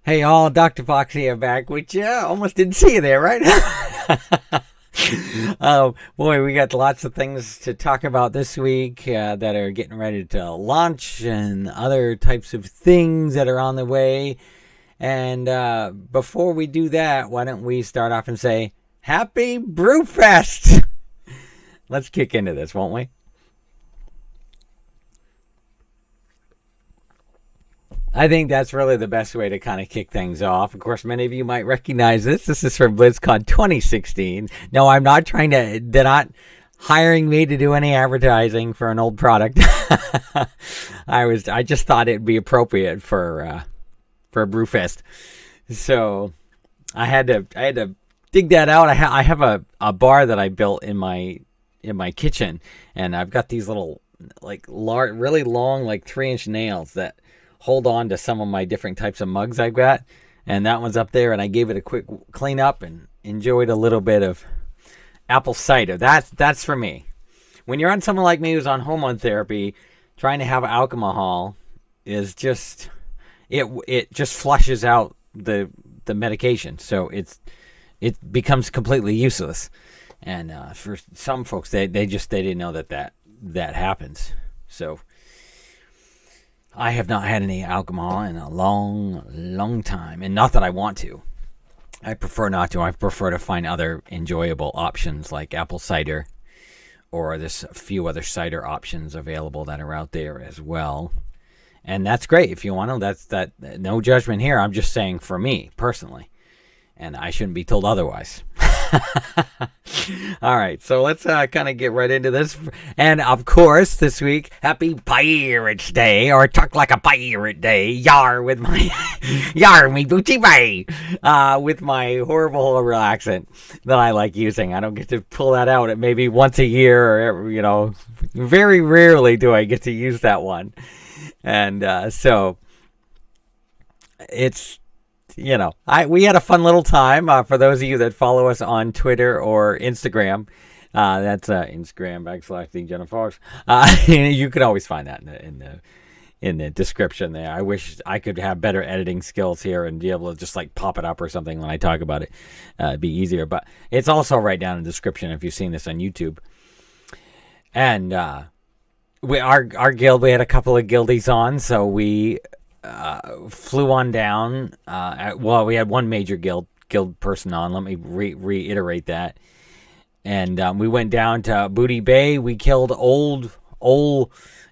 Hey all, Dr. Fox here back, which almost didn't see you there, right? Boy, we got lots of things to talk about this week that are getting ready to launch and other types of things that are on the way. And before we do that, why don't we start off and say, Happy Brewfest! Let's kick into this, won't we? I think that's really the best way to kind of kick things off. Of course, many of you might recognize this. This is from BlizzCon 2016. No, I'm not trying to, they're not hiring me to do any advertising for an old product. I just thought it'd be appropriate for a Brewfest. So I had to dig that out. I have a bar that I built in my kitchen, and I've got these little, like, really long, like 3-inch nails that hold on to some of my different types of mugs I've got, and that one's up there, and I gave it a quick clean up and enjoyed a little bit of apple cider. That's for me. When you're on someone like me who's on hormone therapy, trying to have alcohol is just it just flushes out the medication, so it becomes completely useless. And for some folks, they didn't know that happens. So I have not had any alcohol in a long time. And not that I want to. I prefer not to. I prefer to find other enjoyable options like apple cider, or there's a few other cider options available that are out there as well. And that's great if you want to. That's no judgment here. I'm just saying for me personally. And I shouldn't be told otherwise. All right, so let's kind of get right into this. And of course, this week, Happy Pirates Day, or Talk Like a Pirate Day. Yar with my yar me booty bay, with my horrible accent that I like using. I don't get to pull that out maybe once a year, or very rarely do I get to use that one. And so it's. We had a fun little time. For those of you that follow us on Twitter or Instagram, that's Instagram /Dr.Fox. You can always find that in the description there. I wish I could have better editing skills here and be able to just like pop it up or something when I talk about it. It'd be easier, but it's also right down in the description if you've seen this on YouTube. And our guild, we had a couple of guildies on, so we flew on down. We had one major guild person on. Let me reiterate that. And we went down to Booty Bay. We killed old.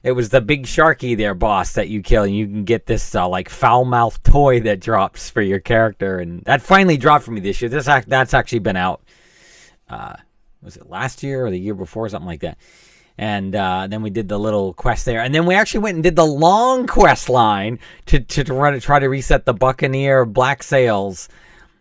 It was the big sharky there, boss, that you kill. And you can get this like foul mouth toy that drops for your character, and that finally dropped for me this year. That's actually been out. Was it last year or the year before, something like that? And then we did the little quest there. And then we actually went and did the long quest line to try to reset the Buccaneer Black Sails.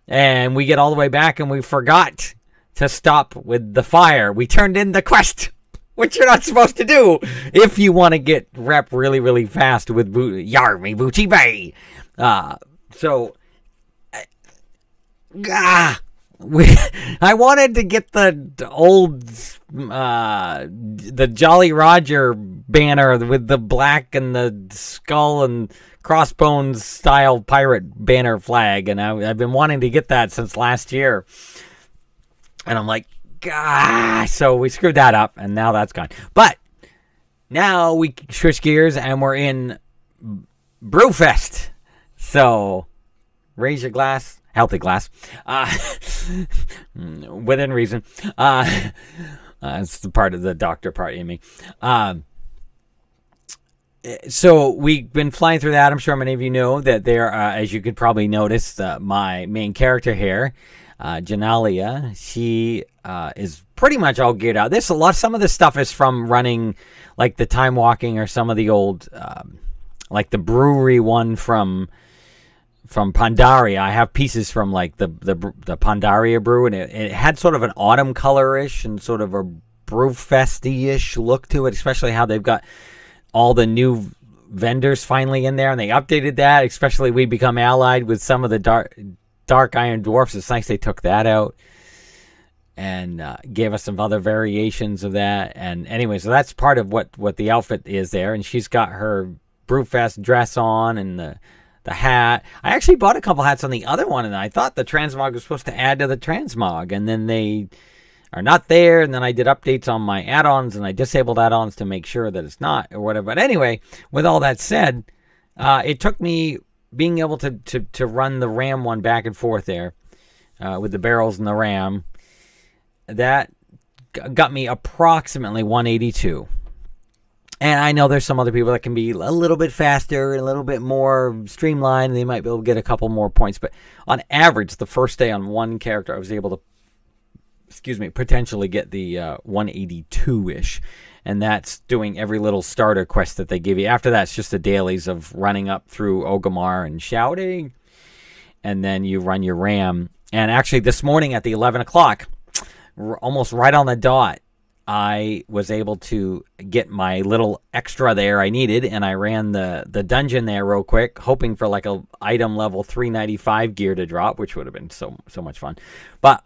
And we get all the way back and we forgot to stop with the fire. We turned in the quest, which you're not supposed to do if you want to get rep really, really fast with Yarmy Booty Bay. I wanted to get the old the Jolly Roger banner with the black and the skull and crossbones style pirate banner flag, and I've been wanting to get that since last year. And I'm like, so we screwed that up, and now that's gone. But now we switch gears, and we're in Brewfest. So raise your glass. Healthy glass, within reason. It's the part of the doctor part in me. So we've been flying through that. I'm sure many of you know that there, as you could probably notice, my main character here, Janalia, she is pretty much all geared out. Some of this stuff is from running, like the time walking, or some of the old, like the brewery one from Pandaria. I have pieces from like the Pandaria brew, and it had sort of an autumn color-ish and sort of a Brewfesty-ish look to it, especially how they've got all the new vendors finally in there, and they updated that. Especially we become allied with some of the dark iron dwarfs. It's nice they took that out and gave us some other variations of that. And anyway, so that's part of what the outfit is there, and she's got her Brewfest dress on and the hat. I actually bought a couple hats on the other one, and I thought the transmog was supposed to add to the transmog, and then they are not there, and then I did updates on my add-ons, and I disabled add-ons to make sure that it's not, or whatever. But anyway, with all that said, it took me being able to run the RAM one back and forth there with the barrels and the RAM. That got me approximately 182. And I know there's some other people that can be a little bit faster, a little bit more streamlined, and they might be able to get a couple more points. But on average, the first day on one character, I was able to, potentially get the 182-ish. And that's doing every little starter quest that they give you. After that, it's just the dailies of running up through Orgrimmar and shouting. And then you run your RAM. And actually, this morning at the 11 o'clock, almost right on the dot, I was able to get my little extra there I needed, and I ran the dungeon there real quick, hoping for like a item level 395 gear to drop, which would have been so much fun. But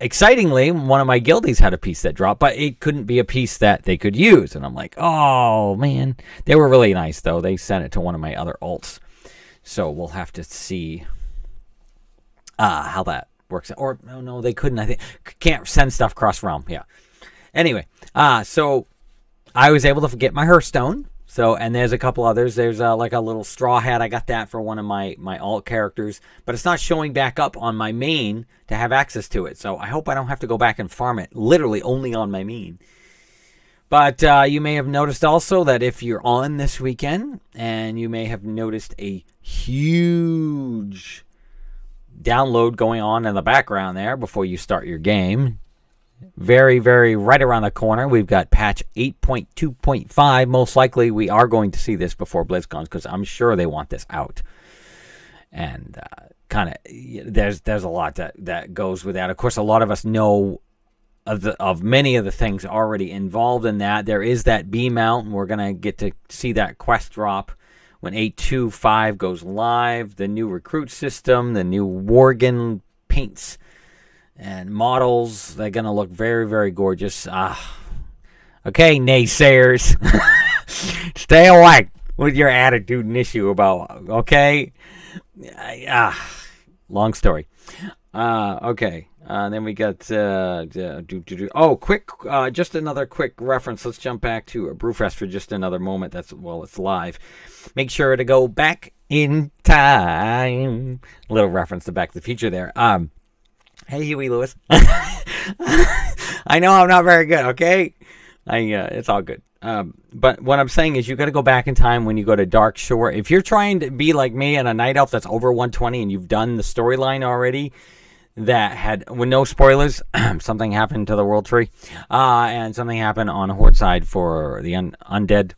excitingly, one of my guildies had a piece that dropped, but it couldn't be a piece that they could use. And I'm like, oh man, they were really nice though. They sent it to one of my other alts, so we'll have to see how that works. Or no, they couldn't. I think can't send stuff cross realm. Yeah. Anyway, so I was able to get my Hearthstone. So, and there's a couple others. There's like a little straw hat. I got that for one of my alt characters, but it's not showing back up on my main to have access to it. So I hope I don't have to go back and farm it literally only on my main. But you may have noticed also that if you're on this weekend, and you may have noticed a huge download going on in the background there before you start your game. Very, very right around the corner. We've got patch 8.2.5. Most likely we are going to see this before BlizzCon because I'm sure they want this out. And kind of there's a lot that goes with that. Of course, a lot of us know of many of the things already involved in that. There is that B mount, and we're going to get to see that quest drop when 8.2.5 goes live. The new recruit system, the new Worgen paints and models, they're going to look very, very gorgeous. Okay, naysayers. Stay away with your attitude and issue about, okay? Long story. Okay. Then we got, just another quick reference. Let's jump back to Brewfest for just another moment. It's live. Make sure to go back in time. A little reference to Back to the Future there. Hey, Huey Lewis. I know I'm not very good, okay? It's all good. But what I'm saying is you got to go back in time when you go to Dark Shore. If you're trying to be like me and a Night Elf that's over 120 and you've done the storyline already that had, with no spoilers, something happened to the World Tree, and something happened on Horde side for the undead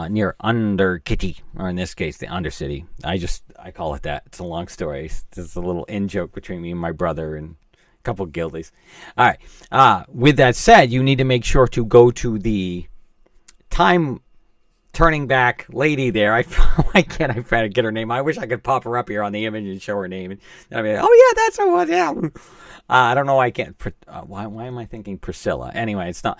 near Underkitty, or in this case, the Undercity. I call it that. It's a long story. It's a little in-joke between me and my brother and a couple guildies. All right. With that said, you need to make sure to go to the time turning back lady there. Why can't I try to get her name? I wish I could pop her up here on the image and show her name. And I'd be like, oh, yeah, that's her one. Yeah. I don't know why I can't. Why am I thinking Priscilla? Anyway, it's not.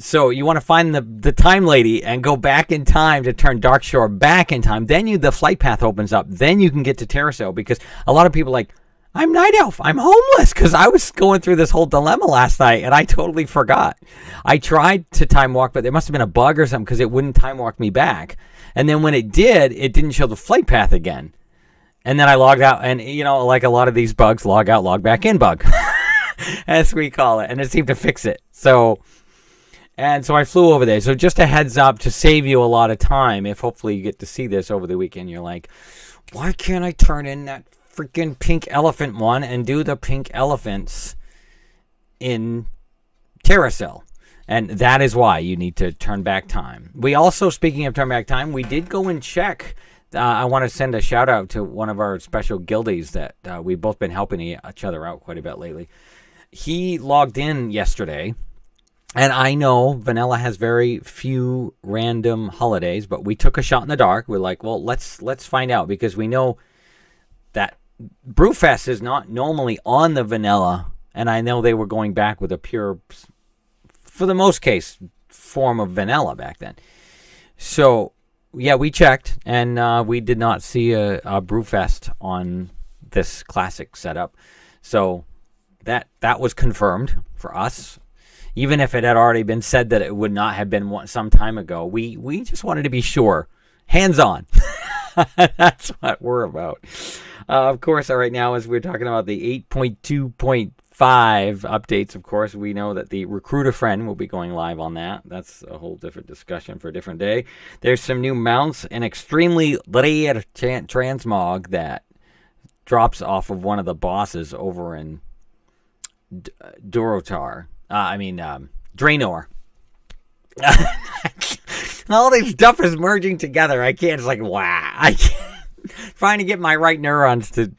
So you want to find the time lady and go back in time to turn Darkshore back in time. Then the flight path opens up. Then you can get to Terracell, because a lot of people are like, I'm Night Elf. I'm homeless, because I was going through this whole dilemma last night and I totally forgot. I tried to time walk, but there must have been a bug or something because it wouldn't time walk me back. And then when it did, it didn't show the flight path again. And then I logged out, and like a lot of these bugs, log out, log back in bug, as we call it, and it seemed to fix it. So I flew over there. So just a heads up to save you a lot of time. If hopefully you get to see this over the weekend, you're like, why can't I turn in that freaking pink elephant one and do the pink elephants in Terracell? And that is why you need to turn back time. We also, speaking of turn back time, we did go and check. I want to send a shout out to one of our special guildies that we've both been helping each other out quite a bit lately. He logged in yesterday. And I know Vanilla has very few random holidays, but we took a shot in the dark. We're like, well, let's find out, because we know that Brewfest is not normally on the Vanilla, and I know they were going back with a pure, for the most case, form of Vanilla back then. So yeah, we checked, and we did not see a Brewfest on this classic setup. So that was confirmed for us. Even if it had already been said that it would not have been some time ago, we just wanted to be sure. Hands on. That's what we're about. Of course, right now, as we're talking about the 8.2.5 updates, of course, we know that the Recruiter Friend will be going live on that. That's a whole different discussion for a different day. There's some new mounts, an extremely rare transmog that drops off of one of the bosses over in Draenor. All this stuff is merging together. I can't. It's like, wow. I can't. Trying to get my right neurons to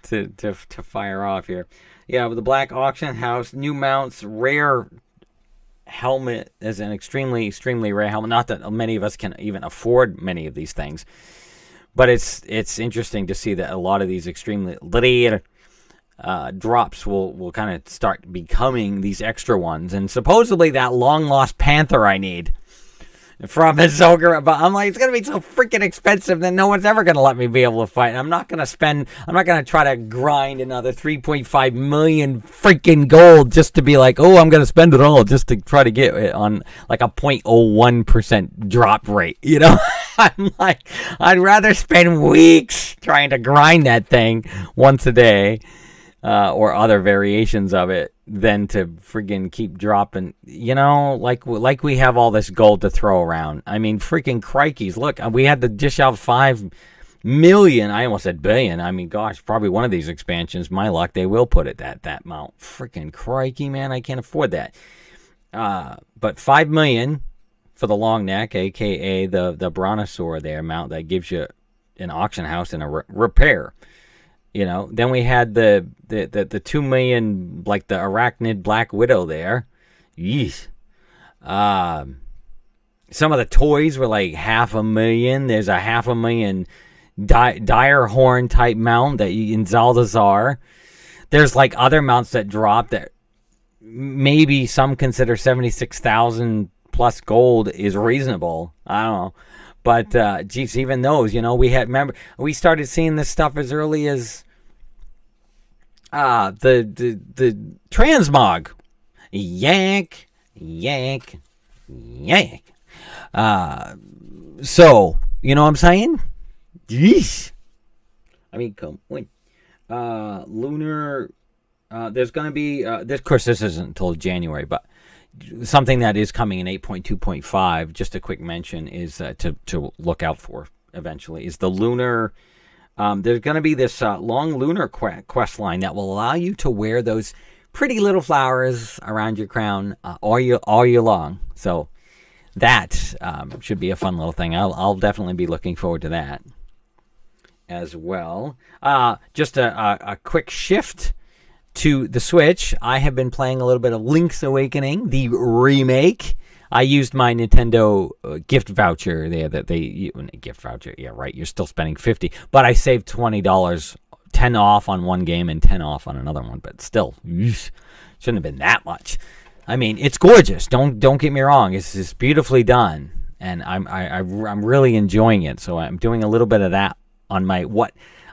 fire off here. Yeah, with the Black Auction House, new mounts, rare helmet is an extremely rare helmet. Not that many of us can even afford many of these things, but it's interesting to see that a lot of these extremely rare drops will kind of start becoming these extra ones. And supposedly that long lost panther I need from Ahsoka, but I'm like, it's gonna be so freaking expensive that no one's ever gonna let me be able to fight. I'm not gonna try to grind another 3.5 million freaking gold just to be like, oh, I'm gonna spend it all just to try to get it on like a 0.01% drop rate, you know. I'm like, I'd rather spend weeks trying to grind that thing once a day, or other variations of it, than to friggin' keep dropping, you know, like we have all this gold to throw around. I mean, freaking crikeys. Look, we had to dish out 5 million. I almost said billion. I mean, gosh, probably one of these expansions, my luck, they will put it that amount. Freaking crikey, man, I can't afford that. But 5 million for the long neck, aka the brontosaur there mount that gives you an auction house and a repair. You know, then we had the 2 million, like the arachnid Black Widow there. Yeesh. Some of the toys were like 500,000. There's a 500,000 dire horn type mount that in Zaldazar. There's like other mounts that drop that maybe some consider 76,000 plus gold is reasonable. I don't know. But, geez, even those, you know, we started seeing this stuff as early as the transmog. Yank. So, you know what I'm saying? Jeez. I mean, come on. Lunar, there's going to be, of course, this isn't until January, but something that is coming in 8.2.5, just a quick mention, is to look out for eventually, is the lunar. There's going to be this long lunar quest line that will allow you to wear those pretty little flowers around your crown all year long. So that should be a fun little thing. I'll definitely be looking forward to that as well. Just a quick shift to the Switch. I have been playing a little bit of Link's Awakening, the remake. I used my Nintendo gift voucher there gift voucher. Yeah, right. You're still spending $50, but I saved $20, 10 off on one game and 10 off on another one. But still, shouldn't have been that much. I mean, it's gorgeous. Don't get me wrong. It's just beautifully done, and I'm really enjoying it. So I'm doing a little bit of that on my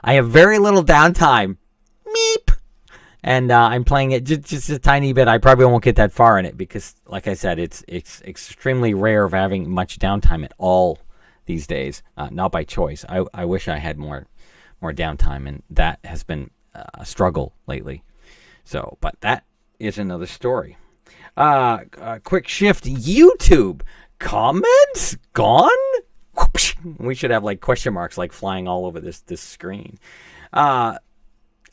I have very little downtime. Meep. And I'm playing it just a tiny bit. I probably won't get that far in it because, like I said, it's extremely rare of having much downtime at all these days. Not by choice. I wish I had more downtime, and that has been a struggle lately. So, but that is another story. Quick shift. YouTube comments gone. We should have like question marks like flying all over this screen.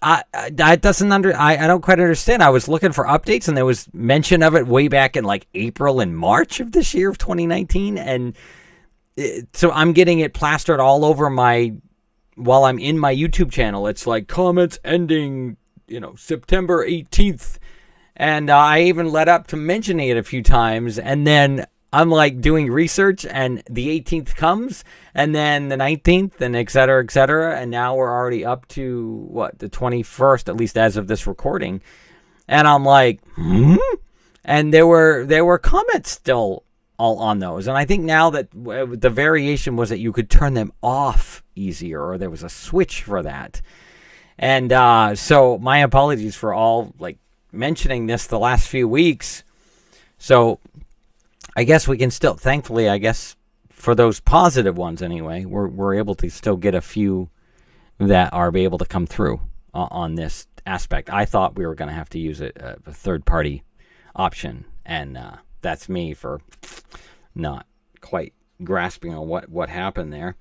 I don't quite understand. I was looking for updates, and there was mention of it way back in like April and March of this year of 2019, and so I'm getting it plastered all over while I'm in my YouTube channel. It's like comments ending, September 18th, and I even led up to mentioning it a few times, and then I'm like doing research, and the 18th comes, and then the 19th, and et cetera, and now we're already up to, the 21st, at least as of this recording, and I'm like, And there were comments still all on those. And I think now that the variation was that you could turn them off easier, or there was a switch for that. And so my apologies for all like mentioning this the last few weeks. So I guess we can still, thankfully, I guess for those positive ones anyway, we're able to still get a few that are able to come through on this aspect. I thought we were going to have to use a third-party option, and that's me for not quite grasping on what happened there.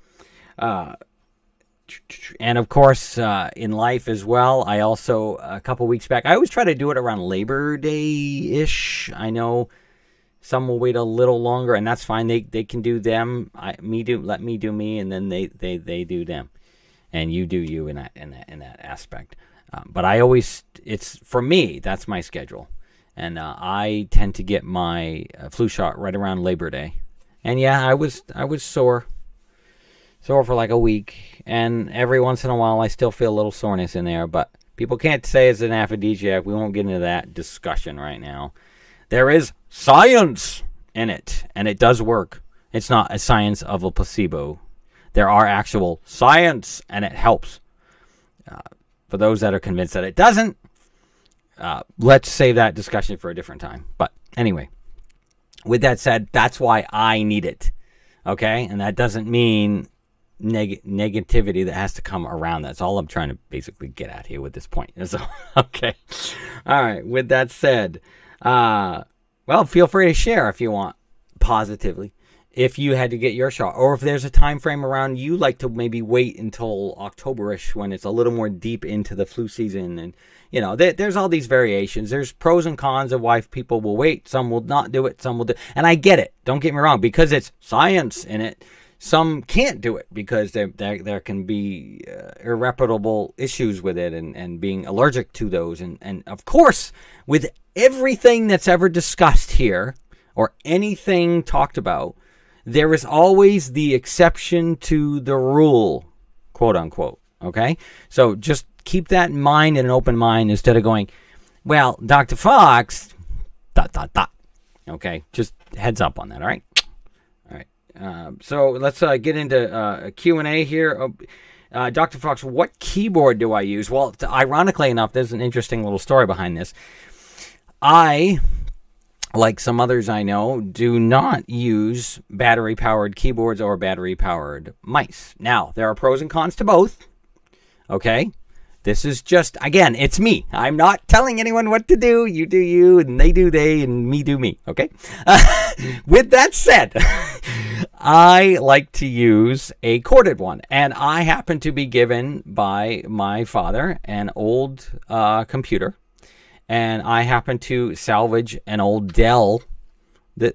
And of course, in life as well, I also, a couple weeks back, I always try to do it around Labor Day-ish. I know some will wait a little longer, and that's fine. They can do them. Let me do me, and then they do them, and you do you in that aspect. But I always, it's for me, that's my schedule, and I tend to get my flu shot right around Labor Day. And yeah, I was sore for like a week, and every once in a while I still feel a little soreness in there, but people can't say it's an aphrodisiac. We won't get into that discussion right now. There is science in it, and it does work. It's not a science of a placebo. There are actual science, and it helps. For those that are convinced that it doesn't, let's save that discussion for a different time. But anyway, with that said, that's why I need it. Okay? And that doesn't mean negativity that has to come around. That's all I'm trying to basically get at here with this point. So, okay. All right. With that said, well, feel free to share if you want positively, if you had to get your shot, or if there's a time frame around you like to maybe wait until October-ish when it's a little more deep into the flu season. And, you know, there's all these variations. There's pros and cons of why people will wait. Some will not do it. Some will do. And I get it. Don't get me wrong. Because it's science in it, some can't do it because there can be irreparable issues with it, and being allergic to those. And of course, with everything that's ever discussed here or anything talked about, there is always the exception to the rule, quote unquote. Okay? So just keep that in mind, and an open mind, instead of going, well, Dr. Fox, ... Okay? Just heads up on that, all right? All right. So let's get into a Q&A here. Dr. Fox, what keyboard do I use? Well, ironically enough, there's an interesting little story behind this. I, like some others I know, do not use battery-powered keyboards or battery-powered mice. Now, there are pros and cons to both. Okay? This is just, again, it's me. I'm not telling anyone what to do. You do you, and they do they, and me do me. Okay? With that said, I like to use a corded one. And I happen to be given by my father an old computer. And I happen to salvage an old Dell.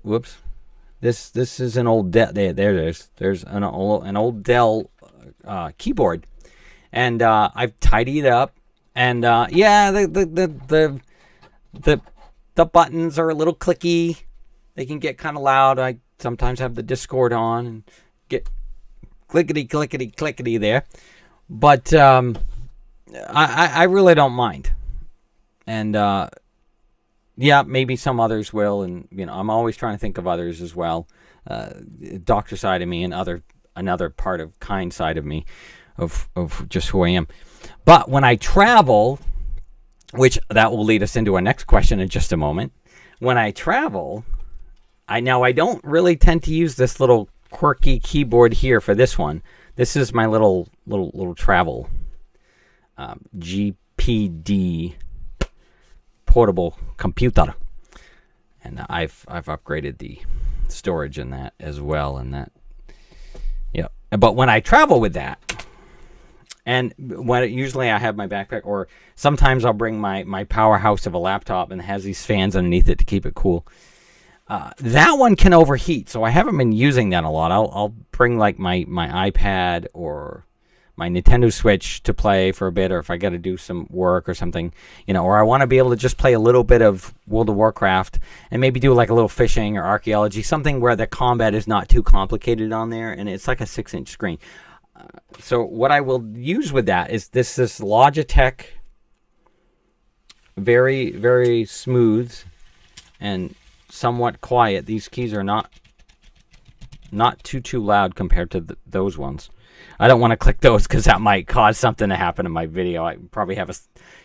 Whoops. This is an old Dell. There it is. There's an old Dell keyboard. And I've tidied it up, and yeah, the buttons are a little clicky. They can get kind of loud. I sometimes have the Discord on and get clickety there, but I really don't mind. And yeah, maybe some others will, and you know, I'm always trying to think of others as well. Doctor side of me, and another part of kind side of me. Of just who I am. But when I travel, which that will lead us into our next question in just a moment. When I travel, I don't really tend to use this little quirky keyboard here for this one. This is my little travel GPD portable computer, and I've upgraded the storage in that as well. And that, yeah. But when I travel with that. And usually I have my backpack, or sometimes I'll bring my powerhouse of a laptop, and it has these fans underneath it to keep it cool. That one can overheat, so I haven't been using that a lot. I'll bring like my iPad or my Nintendo Switch to play for a bit, or if I got to do some work or something, you know, or I want to be able to just play a little bit of World of Warcraft and maybe do like a little fishing or archaeology, something where the combat is not too complicated on there, and it's like a 6-inch screen. So what I will use with that is this Logitech, very, very smooth and somewhat quiet. These keys are not not too loud compared to those ones. I don't want to click those because that might cause something to happen in my video. I probably have a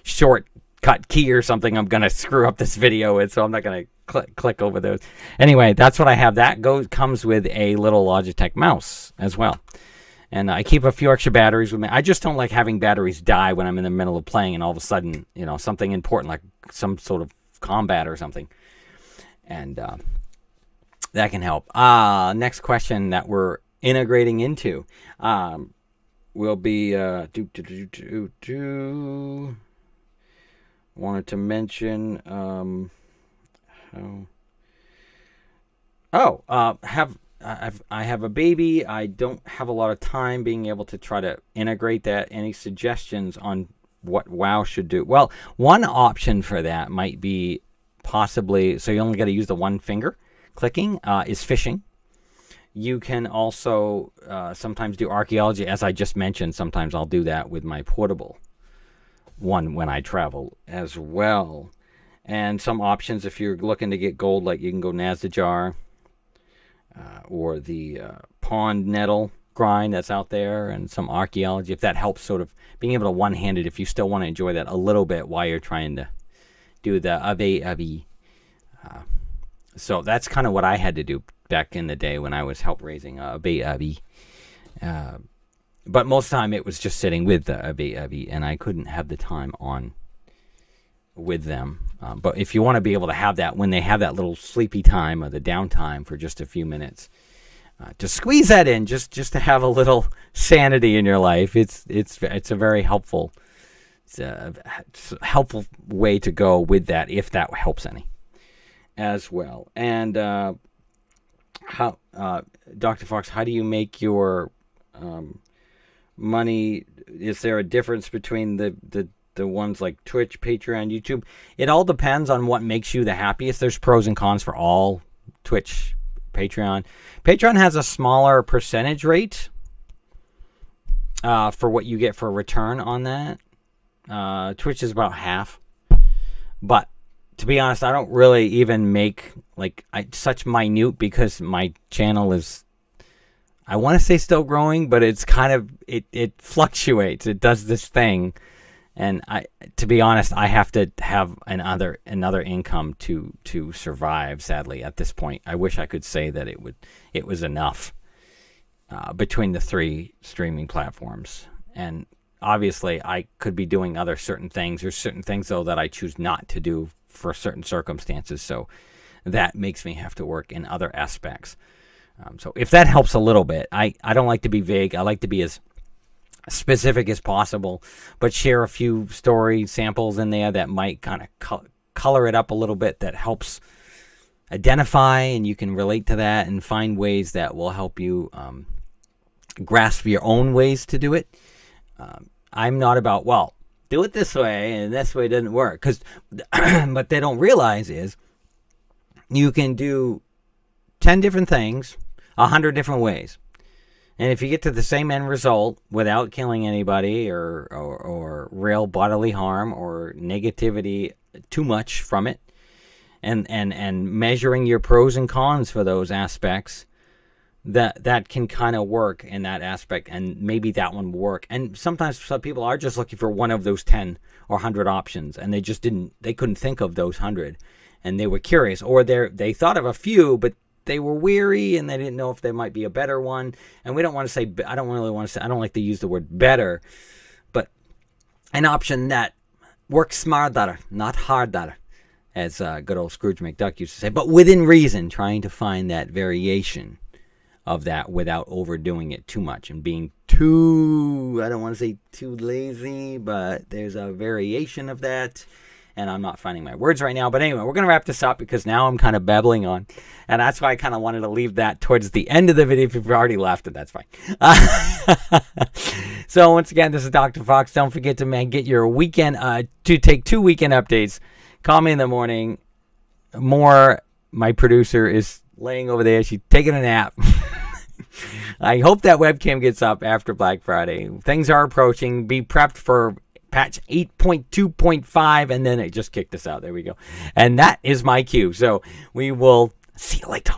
shortcut key or something I'm going to screw up this video with, so I'm not going to click over those. Anyway, that's what I have. That comes with a little Logitech mouse as well. And I keep a few extra batteries with me. I just don't like having batteries die when I'm in the middle of playing and all of a sudden, you know, something important like some sort of combat or something. And that can help. Next question that we're integrating into will be wanted to mention I have a baby. I don't have a lot of time being able to try to integrate that. Any suggestions on what WoW should do? Well, one option for that might be possibly, so you only got to use the one finger clicking, is fishing. You can also sometimes do archaeology, as I just mentioned. Sometimes I'll do that with my portable one when I travel as well. And some options, if you're looking to get gold, like you can go Nazdajar or the pond nettle grind that's out there, and some archaeology, if that helps sort of being able to one-hand it, if you still want to enjoy that a little bit while you're trying to do the abi. So that's kind of what I had to do back in the day when I was help raising abi. But most of the time it was just sitting with the abi, and I couldn't have the time on with them. But if you want to be able to have that when they have that little sleepy time or the downtime for just a few minutes, to squeeze that in, just to have a little sanity in your life, it's a very helpful, helpful way to go with that, if that helps any as well. And how Dr. Fox, how do you make your money? Is there a difference between the ones like Twitch, Patreon, YouTube? It all depends on what makes you the happiest. There's pros and cons for all. Twitch, Patreon. Patreon has a smaller percentage rate for what you get for a return on that. Twitch is about half. But to be honest, I don't really even make such minute, because my channel is, I want to say still growing, but it's kind of, it fluctuates. It does this thing. And to be honest, I have to have another income to survive. Sadly, at this point, I wish I could say that it was enough between the three streaming platforms. And obviously, I could be doing other certain things. There's certain things though that I choose not to do for certain circumstances. So that makes me have to work in other aspects. So if that helps a little bit, I don't like to be vague. I like to be as specific as possible, but share a few story samples in there that might kind of color it up a little bit, that helps identify, and you can relate to that and find ways that will help you grasp your own ways to do it. I'm not about, well, do it this way and this way didn't work, because what they don't realize is you can do 10 different things 100 different ways. And if you get to the same end result without killing anybody or real bodily harm or negativity too much from it, and measuring your pros and cons for those aspects, that can kind of work in that aspect, and maybe that one will work. And sometimes some people are just looking for one of those 10 or 100 options, and they couldn't think of those 100, and they were curious, or they thought of a few, but they were weary and they didn't know if there might be a better one. And we don't want to say, I don't like to use the word better, but an option that works smarter, not harder, as good old Scrooge McDuck used to say, but within reason, trying to find that variation of that without overdoing it too much and being too, I don't want to say too lazy, but there's a variation of that. And I'm not finding my words right now. But anyway, we're going to wrap this up because now I'm kind of babbling on. And that's why I kind of wanted to leave that towards the end of the video. If you've already left it, that's fine. So once again, this is Dr. Fox. Don't forget to, get your weekend, to take 2 weekend updates. Call me in the morning. My producer, is laying over there. She's taking a nap. I hope that webcam gets up after Black Friday. Things are approaching. Be prepped for patch 8.2.5, and then it just kicked us out. There we go. And that is my cue. So we will see you later.